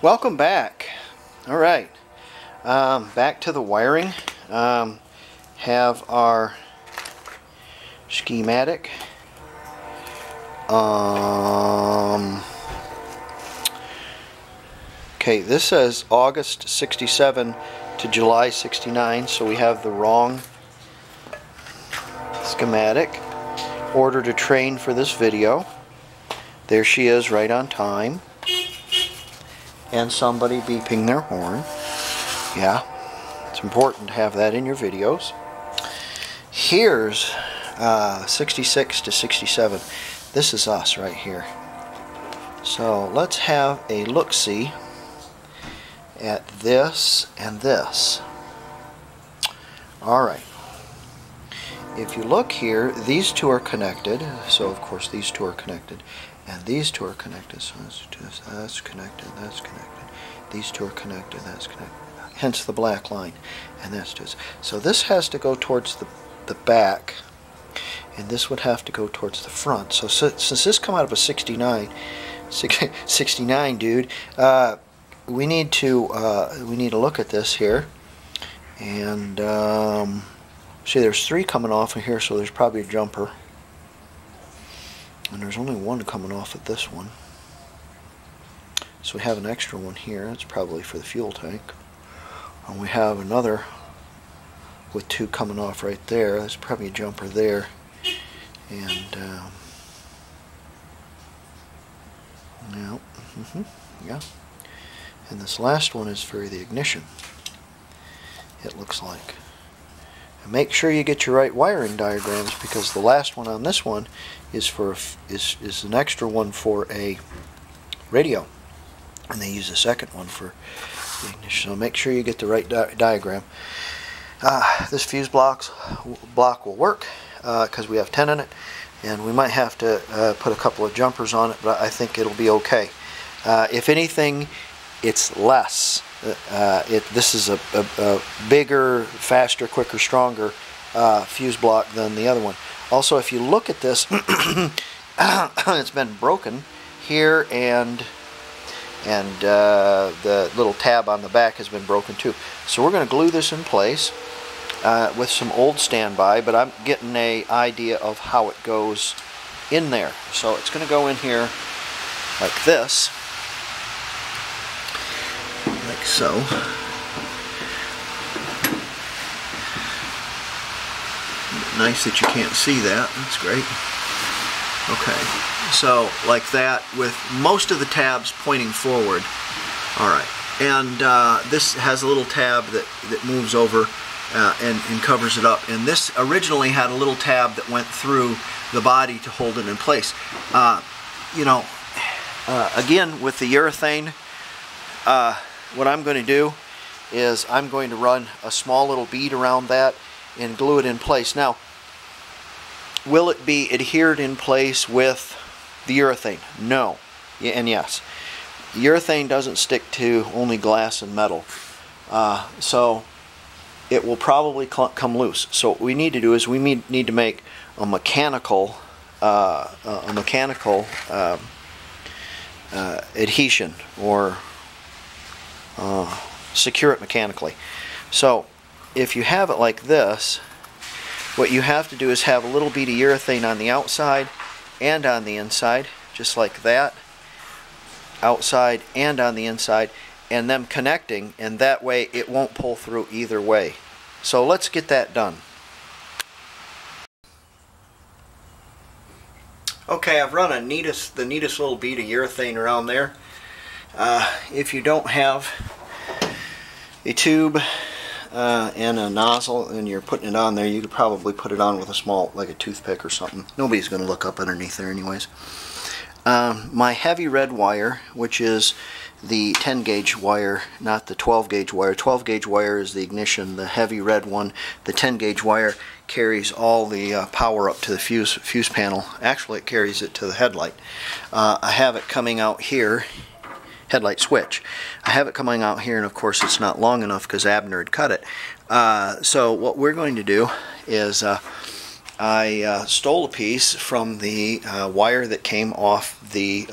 Welcome back. Alright, back to the wiring. Have our schematic. Okay, this says August 67 to July 69, so we have the wrong schematic. Order to train for this video. There she is, right on time. And somebody beeping their horn. Yeah, it's important to have that in your videos. Here's 66 to 67. This is us right here. So let's have a look-see at this and this. Alright. If you look here, these two are connected. So of course these two are connected. And these two are connected. So that's connected, that's connected. These two are connected, that's connected. Hence the black line. And that's just. So this has to go towards the back. And this would have to go towards the front. So since this come out of a 69, dude, we need to look at this here. And see, there's 3 coming off of here, so there's probably a jumper. And there's only 1 coming off at this one. So we have an extra one here. That's probably for the fuel tank. And we have another with 2 coming off right there. That's probably a jumper there. And yeah. And this last one is for the ignition, it looks like. And make sure you get your right wiring diagrams, because the last one on this one is an extra one for a radio, and they use a second one for the ignition. So make sure you get the right diagram. This fuse block will work because we have 10 in it, and we might have to put a couple of jumpers on it, but I think it'll be okay. If anything, it's less. This is a bigger, faster, quicker, stronger fuse block than the other one. Also, if you look at this, it's been broken here, and the little tab on the back has been broken too. So we're going to glue this in place with some old standby, but I'm getting an idea of how it goes in there. So it's going to go in here like this. Like so. Nice that you can't see that. That's great. Okay. So like that, with most of the tabs pointing forward. Alright. And this has a little tab that moves over and covers it up. And this originally had a little tab that went through the body to hold it in place. Again, with the urethane, what I'm going to do is I'm going to run a small little bead around that and glue it in place. Now, will it be adhered in place with the urethane? No. And yes. Urethane doesn't stick to only glass and metal. So it will probably come loose. So what we need to do is we need to make a mechanical adhesion, or secure it mechanically. So if you have it like this, what you have to do is have a little bead of urethane on the outside and on the inside, just like that, outside and on the inside, and them connecting, and that way it won't pull through either way. So let's get that done. Okay, I've run the neatest little bead of urethane around there. If you don't have a tube and a nozzle and you're putting it on there, you could probably put it on with a small, like a toothpick or something. Nobody's going to look up underneath there anyways. My heavy red wire, which is the 10 gauge wire, not the 12 gauge wire. 12 gauge wire is the ignition. The heavy red one, the 10 gauge wire, carries all the power up to the fuse panel. Actually, it carries it to the headlight. I have it coming out here, headlight switch. I have it coming out here, and of course it's not long enough because Abner had cut it. So what we're going to do is I stole a piece from the wire that came off the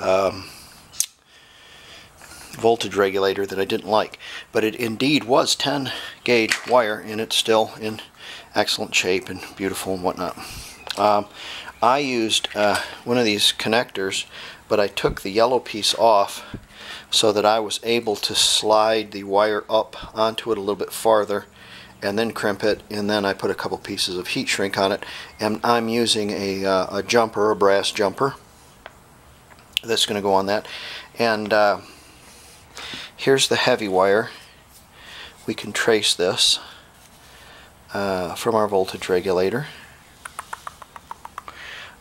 voltage regulator that I didn't like. But it indeed was 10 gauge wire, and it's still in excellent shape and beautiful and whatnot. I used one of these connectors, but I took the yellow piece off so that I was able to slide the wire up onto it a little bit farther and then crimp it, and then I put a couple pieces of heat shrink on it, and I'm using a jumper, a brass jumper that's going to go on that. And here's the heavy wire. We can trace this from our voltage regulator,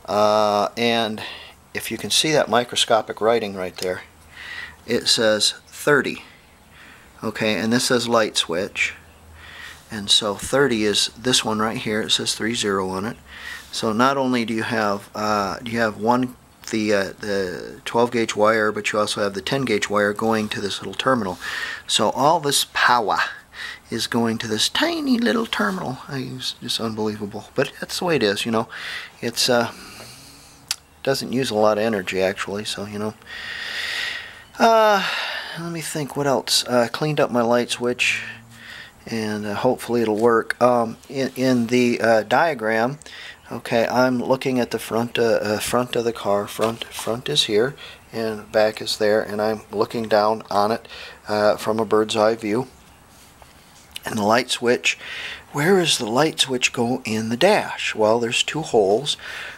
and if you can see that microscopic writing right there, it says 30. Okay, and this says light switch, and so 30 is this one right here. It says 30 on it. So not only do you have the 12 gauge wire, but you also have the 10 gauge wire going to this little terminal. So all this power is going to this tiny little terminal. It's just unbelievable, but that's the way it is, you know. It's doesn't use a lot of energy actually, so you know. Let me think what else. Cleaned up my light switch, and hopefully it'll work. In the diagram, okay, I'm looking at the front of the car. Front is here, and back is there, and I'm looking down on it from a bird's eye view. And the light switch, where does the light switch go in the dash? Well, there's two holes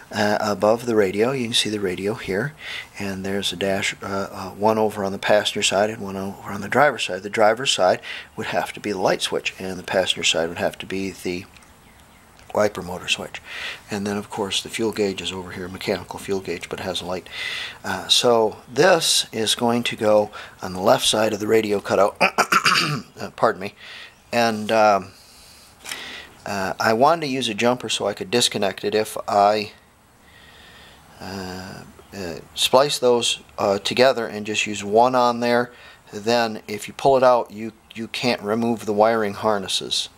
above the radio. You can see the radio here, and there's a dash, one over on the passenger side and one over on the driver's side. The driver's side would have to be the light switch, and the passenger side would have to be the wiper motor switch. And then of course the fuel gauge is over here, mechanical fuel gauge, but has a light. So this is going to go on the left side of the radio cutout. Pardon me. And I wanted to use a jumper so I could disconnect it. If I splice those together and just use one on there, then if you pull it out, you can't remove the wiring harnesses.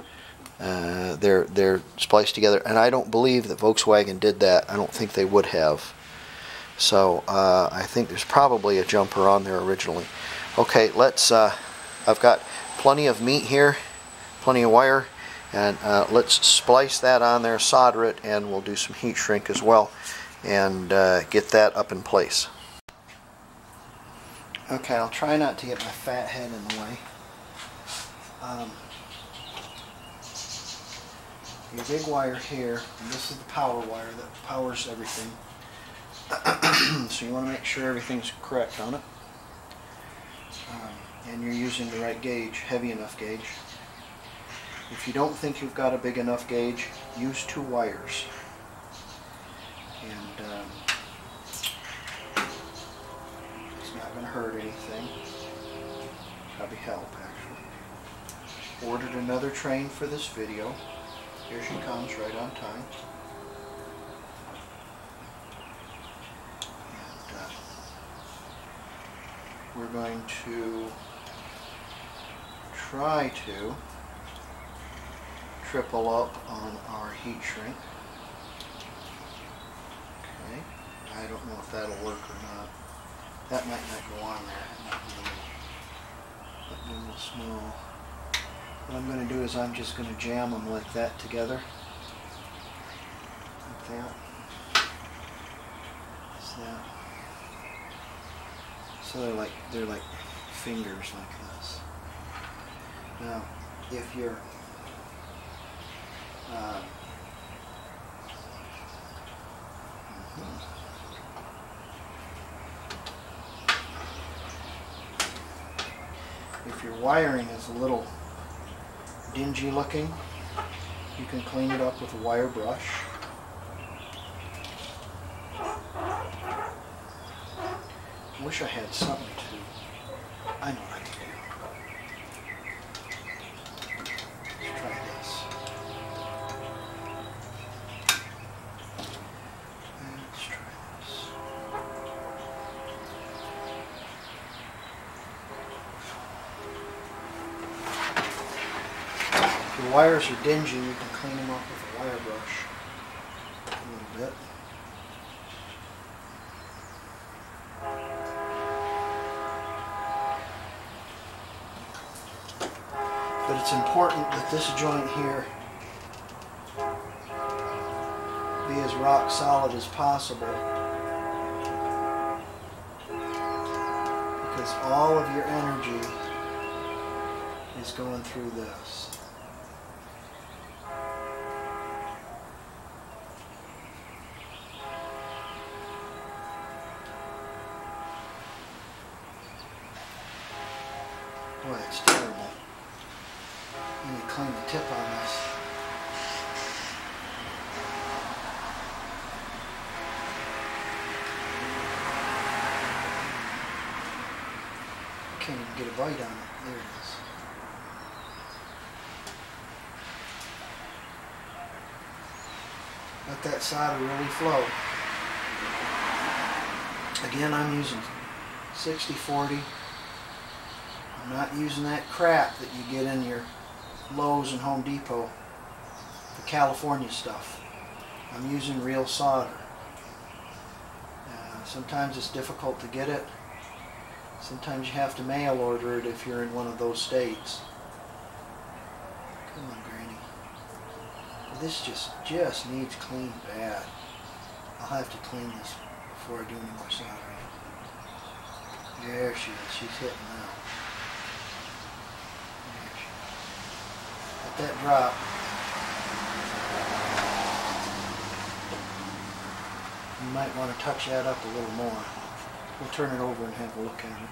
They're spliced together, and I don't believe that Volkswagen did that. I don't think they would have. So I think there's probably a jumper on there originally. Okay, let's. I've got plenty of meat here, plenty of wire, and let's splice that on there, solder it, and we'll do some heat shrink as well, and get that up in place. Okay, I'll try not to get my fat head in the way. Your big wire here, and this is the power wire that powers everything. So you want to make sure everything's correct on it. And you're using the right gauge, heavy enough gauge. If you don't think you've got a big enough gauge, use two wires. And it's not going to hurt anything. Probably help, actually. Ordered another train for this video. Here she comes, right on time. And we're going to try to triple up on our heat shrink. Okay, I don't know if that'll work or not. That might not go on there. It might be a little small. What I'm going to do is I'm just going to jam them like that together. Like that. That's that. So they're like fingers like this. Now, if you're if your wiring is a little dingy looking, you can clean it up with a wire brush. I wish I had something to. I know what I can do. Let's try this. Let's try this. If your wires are dingy, you can clean them up with a wire brush a little bit. But it's important that this joint here be as rock solid as possible, because all of your energy is going through this. Boy, it's terrible. Let me clean the tip on this. Can't even get a bite on it. There it is. Let that solder really flow. Again, I'm using 60-40. I'm not using that crap that you get in your Lowe's and Home Depot, the California stuff. I'm using real solder. Sometimes it's difficult to get it. Sometimes you have to mail order it if you're in one of those states. Come on, Granny. This just needs clean bad. I'll have to clean this before I do any more soldering. There she is. She's hitting now. There she is. Let that drop. You might want to touch that up a little more. We'll turn it over and have a look at it.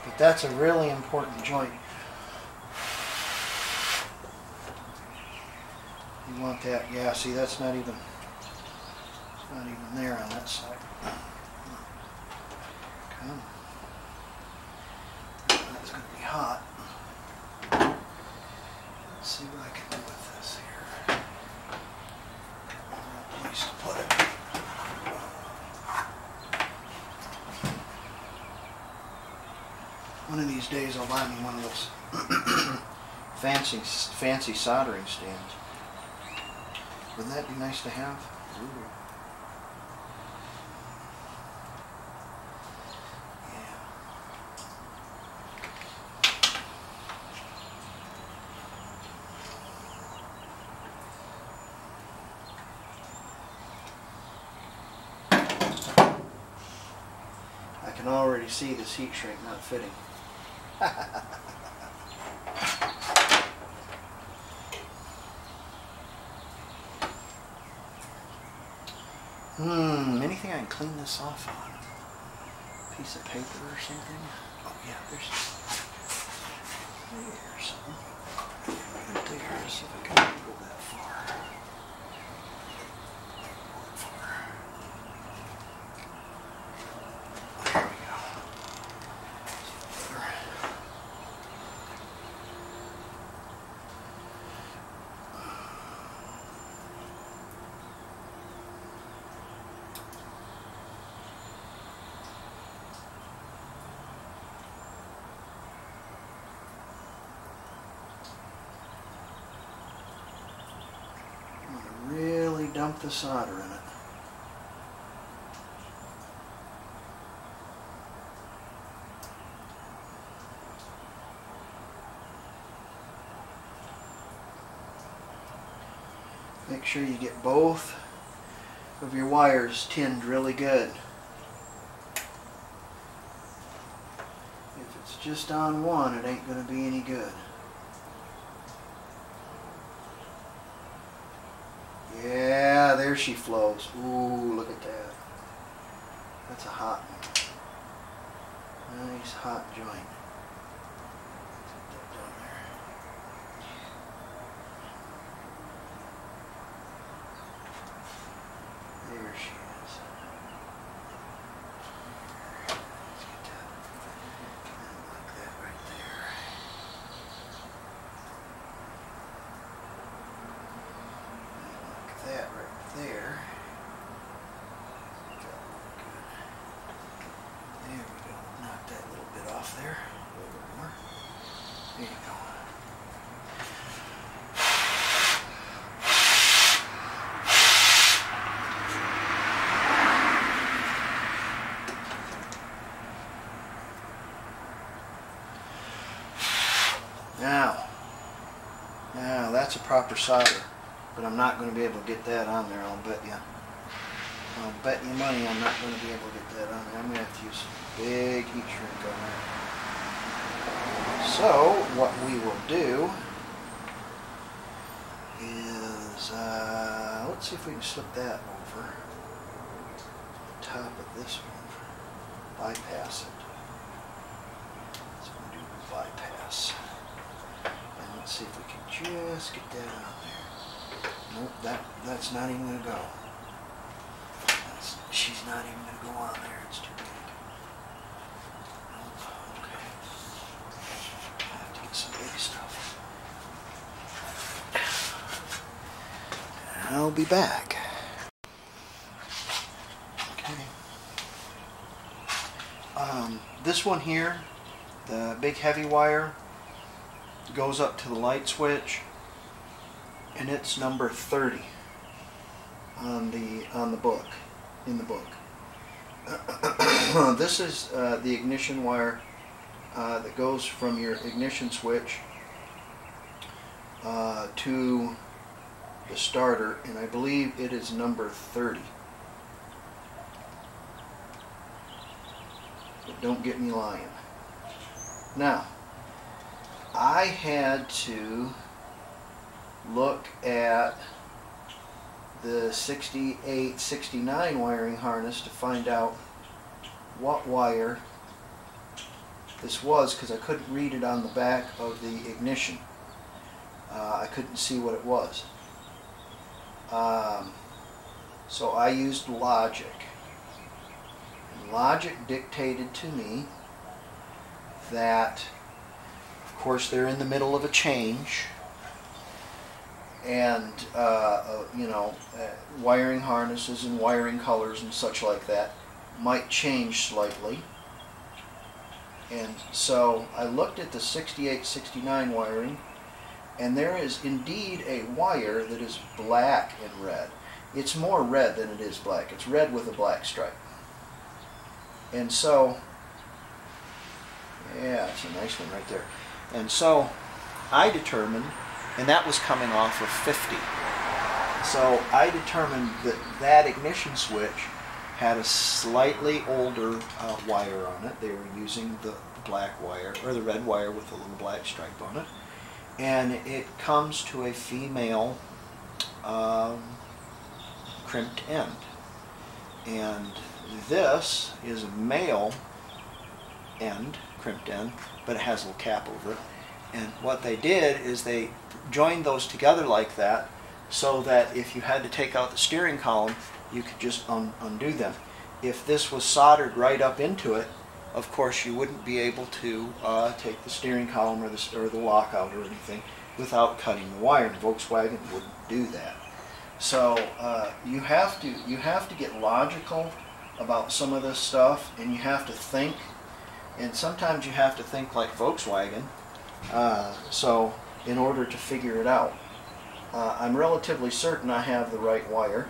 But that's a really important joint. You want that, yeah, see that's not even there on that side. Come on. That's going to be hot. Let's see what I can do with this here. Place to put it. One of these days I'll buy me one of those fancy soldering stands. Wouldn't that be nice to have? Ooh. I can already see this heat shrink not fitting. Anything I can clean this off on? Piece of paper or something? Oh yeah, there's something. Right there, see if I can go that far. There we go. Really dump the solder in it. Make sure you get both of your wires tinned really good. If it's just on one, it ain't going to be any good. Yeah, there she flows. Ooh, look at that. That's a hot one. Nice hot joint. Put that down there. There she is. Let's get that like that right there. That right there. There we go. Knock that little bit off there. Now that's a proper solder, but I'm not going to be able to get that on there, I'll bet you. I'll bet you money I'm not going to be able to get that on there. I'm going to have to use some big heat shrink on there. So what we will do is, let's see if we can slip that over the top of this one. Bypass it. So we'll do the bypass. And let's see if we can just get that on there. Nope, that's not even going to go. She's not even going to go on there. It's too big. Nope, okay. I have to get some big stuff. I'll be back. Okay. This one here, the big heavy wire, goes up to the light switch, and it's number 30 on the book, in the book. This is the ignition wire that goes from your ignition switch to the starter, and I believe it is number 30. But don't get me lying. Now, I had to look at the 68, 69 wiring harness to find out what wire this was, because I couldn't read it on the back of the ignition. I couldn't see what it was. So I used logic. And logic dictated to me that, of course, they're in the middle of a change, and you know, wiring harnesses and wiring colors and such like that might change slightly. And so I looked at the 68, 69 wiring, and there is indeed a wire that is black and red. It's more red than it is black. It's red with a black stripe. And so, yeah, it's a nice one right there. And so I determined, and that was coming off of 50. So I determined that that ignition switch had a slightly older wire on it. They were using the black wire, or the red wire with a little black stripe on it. And it comes to a female crimped end. And this is a male end, crimped end, but it has a little cap over it. And what they did is they joined those together like that, so that if you had to take out the steering column, you could just undo them. If this was soldered right up into it, of course you wouldn't be able to take the steering column or the lockout or anything without cutting the wire, and Volkswagen wouldn't do that. So you have to get logical about some of this stuff, and you have to think, and sometimes you have to think like Volkswagen, so in order to figure it out. I'm relatively certain I have the right wire.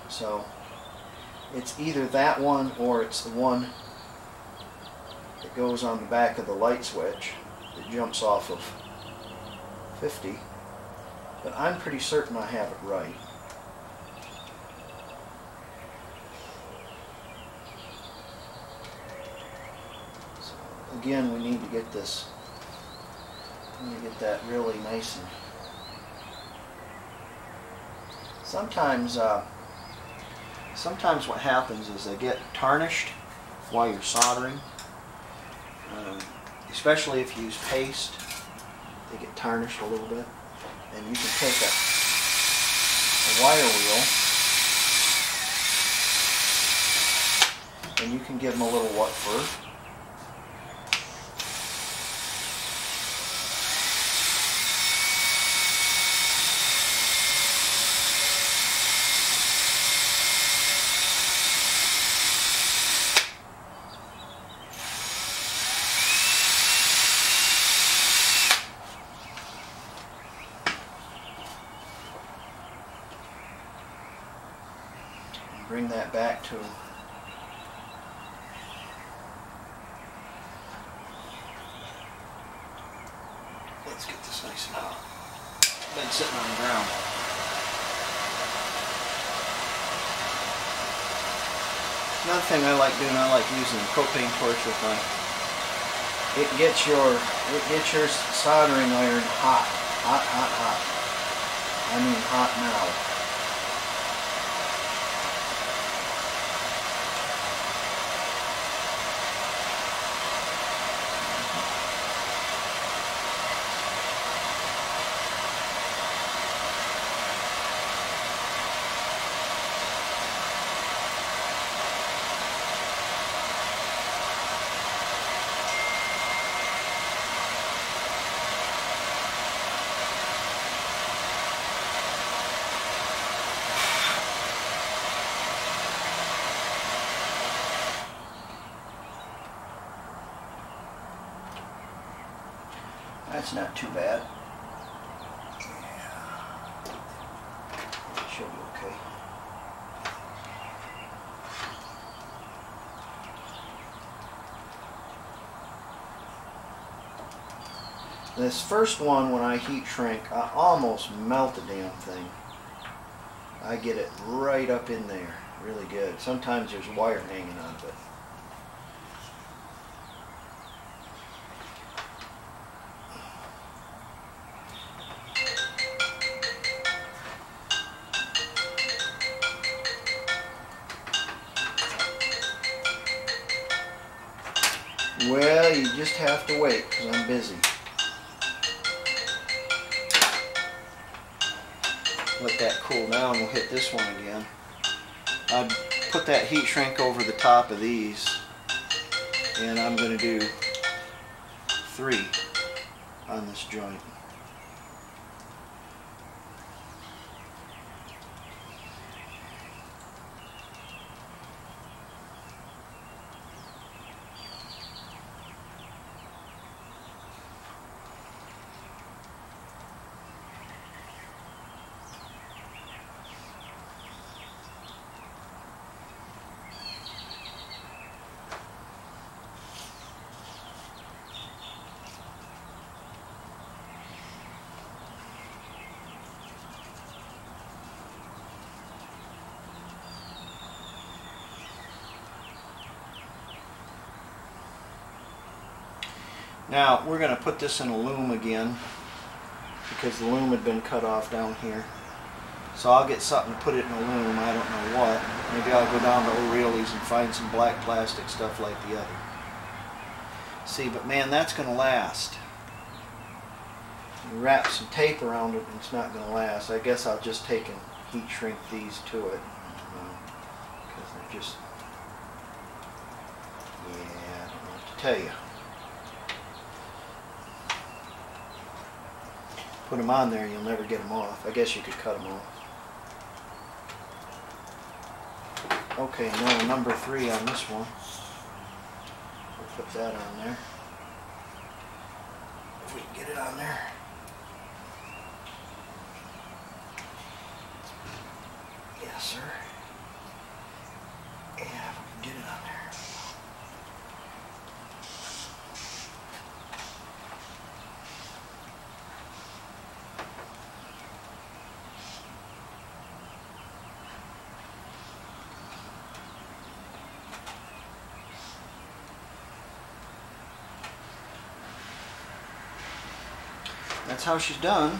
So it's either that one or it's the one that goes on the back of the light switch that jumps off of 50. But I'm pretty certain I have it right. So again, we need to get this, that really nice. And sometimes what happens is they get tarnished while you're soldering, especially if you use paste. They get tarnished a little bit, and you can take a wire wheel and you can give them a little what for. Bring that back to Let's get this nice and hot. Been sitting on the ground. Another thing I like doing, I like using a propane torch with my. It gets your soldering iron hot, hot, hot, hot. I mean hot now. That's not too bad. Yeah. Should be okay. This first one, when I heat shrink, I almost melt the damn thing. I get it right up in there, really good. Sometimes there's wire hanging on it. Well, you just have to wait because I'm busy. Let that cool down. We'll hit this one again. I'd put that heat shrink over the top of these, and I'm going to do 3 on this joint. Now we're going to put this in a loom again because the loom had been cut off down here. So I'll get something to put it in a loom, I don't know what. Maybe I'll go down to O'Reilly's and find some black plastic stuff like the other. See, but man, that's going to last. You wrap some tape around it and it's not going to last. I guess I'll just take and heat shrink these to it. Because they're just, yeah, I don't know what to tell you. Put them on there, you'll never get them off. I guess you could cut them off. Okay, now number 3 on this one. We'll put that on there. If we can get it on there. Yes, sir. Yeah, if we can get it on there. That's how she's done.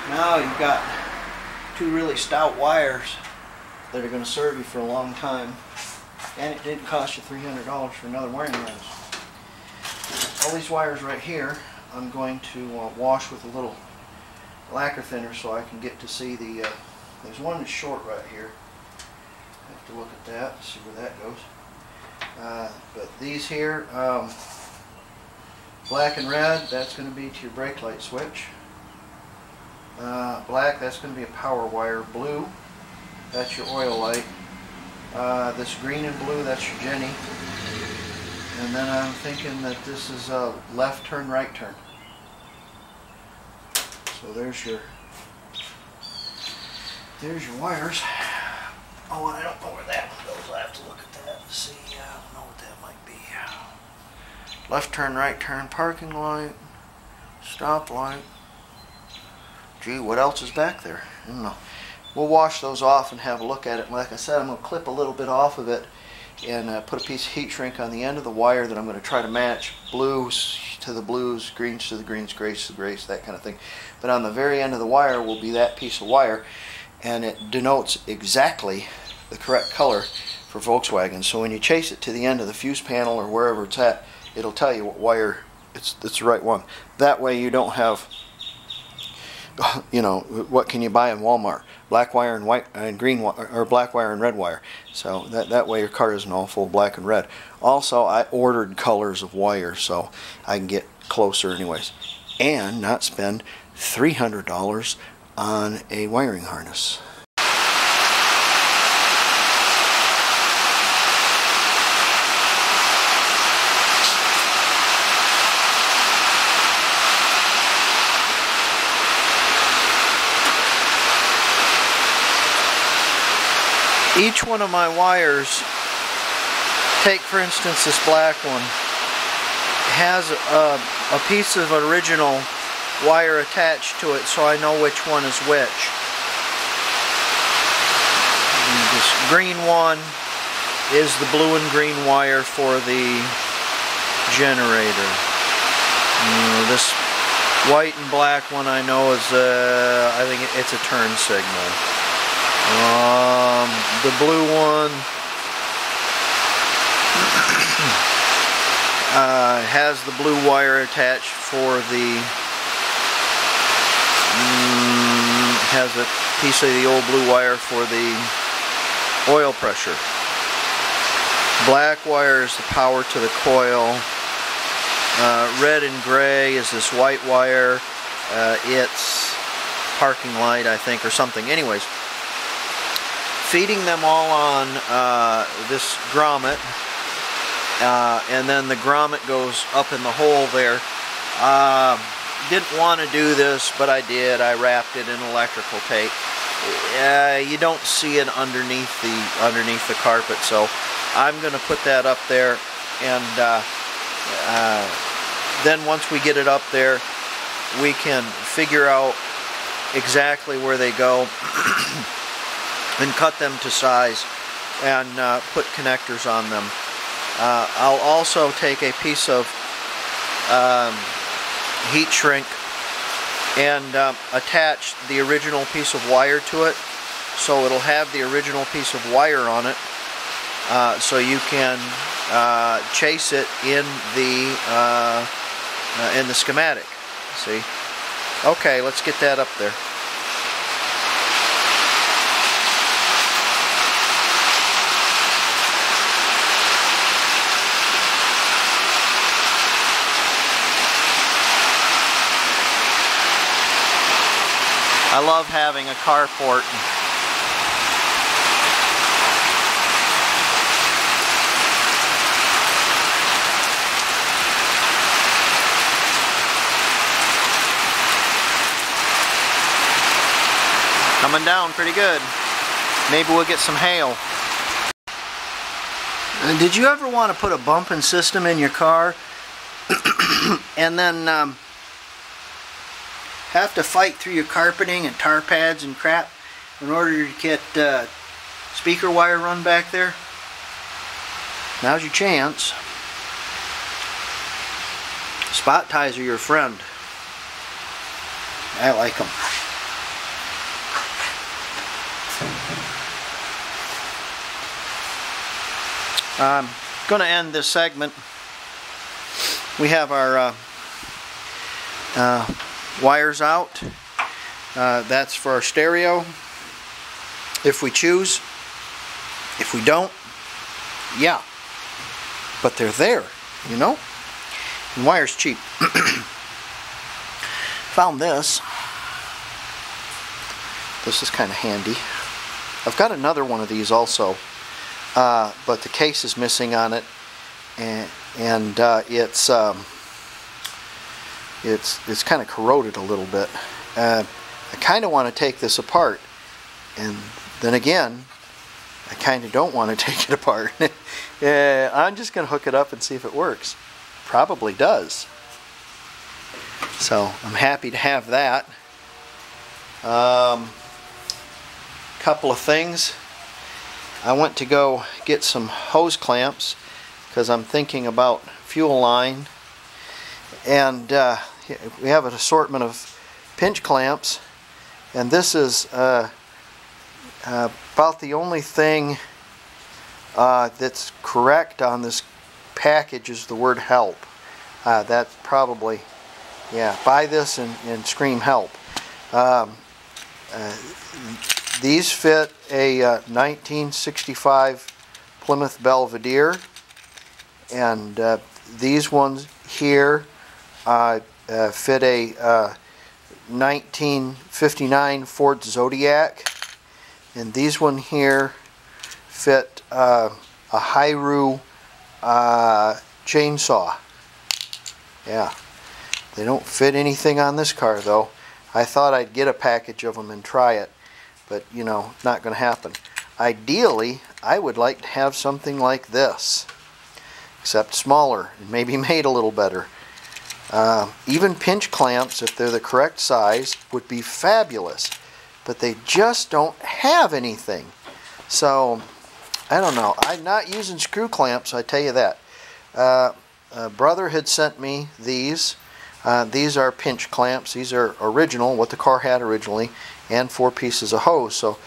Now you've got 2 really stout wires that are going to serve you for a long time. And it didn't cost you $300 for another wiring harness. All these wires right here, I'm going to wash with a little lacquer thinner so I can get to see the, there's one that's short right here. I have to look at that, see where that goes. But these here, black and red, that's going to be to your brake light switch. Black, that's going to be a power wire. Blue, that's your oil light. This green and blue, that's your Jenny. And then I'm thinking that this is a left turn, right turn. So there's your wires. Oh, and I don't know where that one goes. I have to look at that to see. I don't know what that might be. left turn, right turn, parking light, stoplight. Gee, what else is back there? I don't know. We'll wash those off and have a look at it. Like I said, I'm going to clip a little bit off of it and put a piece of heat shrink on the end of the wire that I'm going to try to match blues to the blues, greens to the greens, grays to the grays, that kind of thing. But on the very end of the wire will be that piece of wire, and it denotes exactly the correct color for Volkswagen. So when you chase it to the end of the fuse panel or wherever it's at, it'll tell you what wire it's the right one. That way you don't have, you know, what can you buy in Walmart? Black wire and white and green wire, or black wire and red wire. So that way your car isn't all full black and red. Also, I ordered colors of wire so I can get closer anyways, and not spend $300 on a wiring harness. Each one of my wires, take for instance this black one, has a piece of original wire attached to it, so I know which one is which. And this green one is the blue and green wire for the generator. This white and black one I know is, I think it's a turn signal. The blue one has the blue wire attached for the, has a piece of the old blue wire for the oil pressure. Black wire is the power to the coil. Red and gray is this white wire. It's parking light, I think, or something. Anyways, feeding them all on this grommet, and then the grommet goes up in the hole there. Didn't want to do this, but I did. I wrapped it in electrical tape. You don't see it underneath the carpet, so I'm going to put that up there, and then once we get it up there, we can figure out exactly where they go and cut them to size and put connectors on them. I'll also take a piece of heat shrink and attach the original piece of wire to it, so it'll have the original piece of wire on it, so you can chase it in the schematic. See? Okay, let's get that up there. I love having a carport. Coming down pretty good. Maybe we'll get some hail. Did you ever want to put a bumping system in your car and then have to fight through your carpeting and tar pads and crap in order to get speaker wire run back there? Now's your chance. Spot ties are your friend. I like them. I'm going to end this segment. We have our wires out. That's for our stereo, if we choose. If we don't, yeah, but they're there, you know, and wire's cheap. Found this is kind of handy. I've got another one of these also, but the case is missing on it, and it's kind of corroded a little bit. I kind of want to take this apart, and then again, I kind of don't want to take it apart. I'm just going to hook it up and see if it works. probably does. So I'm happy to have that. Couple of things. I went to go get some hose clamps because I'm thinking about fuel line, and we have an assortment of pinch clamps, and this is about the only thing that's correct on this package is the word help. That's probably, yeah, buy this and scream help. These fit a 1965 Plymouth Belvedere, and these ones here fit a 1959 Ford Zodiac, and these one here fit a Hairu chainsaw. Yeah, they don't fit anything on this car though. I thought I'd get a package of them and try it, but you know, not going to happen. Ideally, I would like to have something like this, except smaller and maybe made a little better. Even pinch clamps, if they're the correct size, would be fabulous, but they just don't have anything. So I don't know. I'm not using screw clamps, I tell you that. A brother had sent me these. These are pinch clamps. These are original, what the car had originally, and 4 pieces of hose. So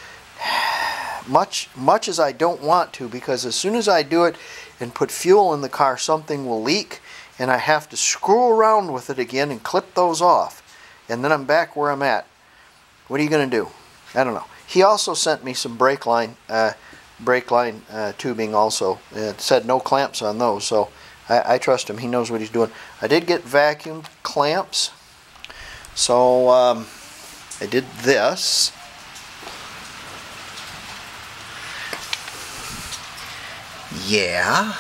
much as I don't want to, because as soon as I do it and put fuel in the car, something will leak, and I have to screw around with it again and clip those off, and then I'm back where I'm at. What are you going to do? I don't know. He also sent me some brake line tubing also. It said no clamps on those, so I trust him. He knows what he's doing. I did get vacuum clamps, so I did this. Yeah.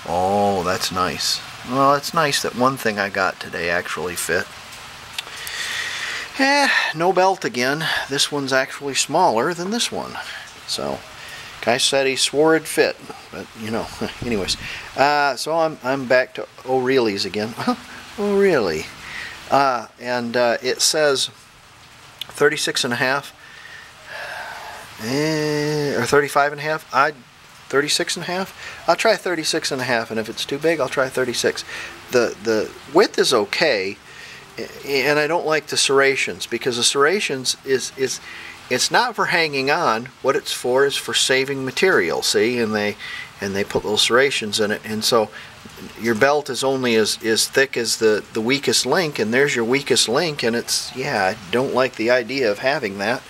Oh, that's nice. Well, it's nice that one thing I got today actually fit. No belt again. This one's actually smaller than this one. So, guy said he swore it'd fit, but you know. Anyways, so I'm back to O'Reilly's again. Oh, really? And it says 36.5 or 35.5. 36.5. I'll try 36.5, and if it's too big, I'll try 36. The width is okay, and I don't like the serrations, because the serrations it's not for hanging on. What it's for is for saving material. See, and they put little serrations in it, and so your belt is only as thick as the weakest link, and there's your weakest link, and it's, yeah, I don't like the idea of having that.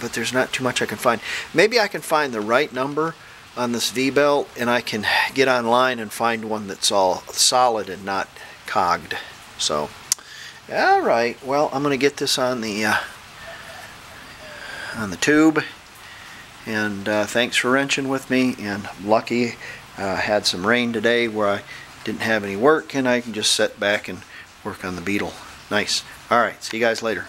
But there's not too much I can find. Maybe I can find the right number on this V-belt, and I can get online and find one that's all solid and not cogged. So, all right. Well, I'm going to get this on the tube. And thanks for wrenching with me. And lucky, had some rain today where I didn't have any work, and I can just sit back and work on the Beetle. Nice. All right. See you guys later.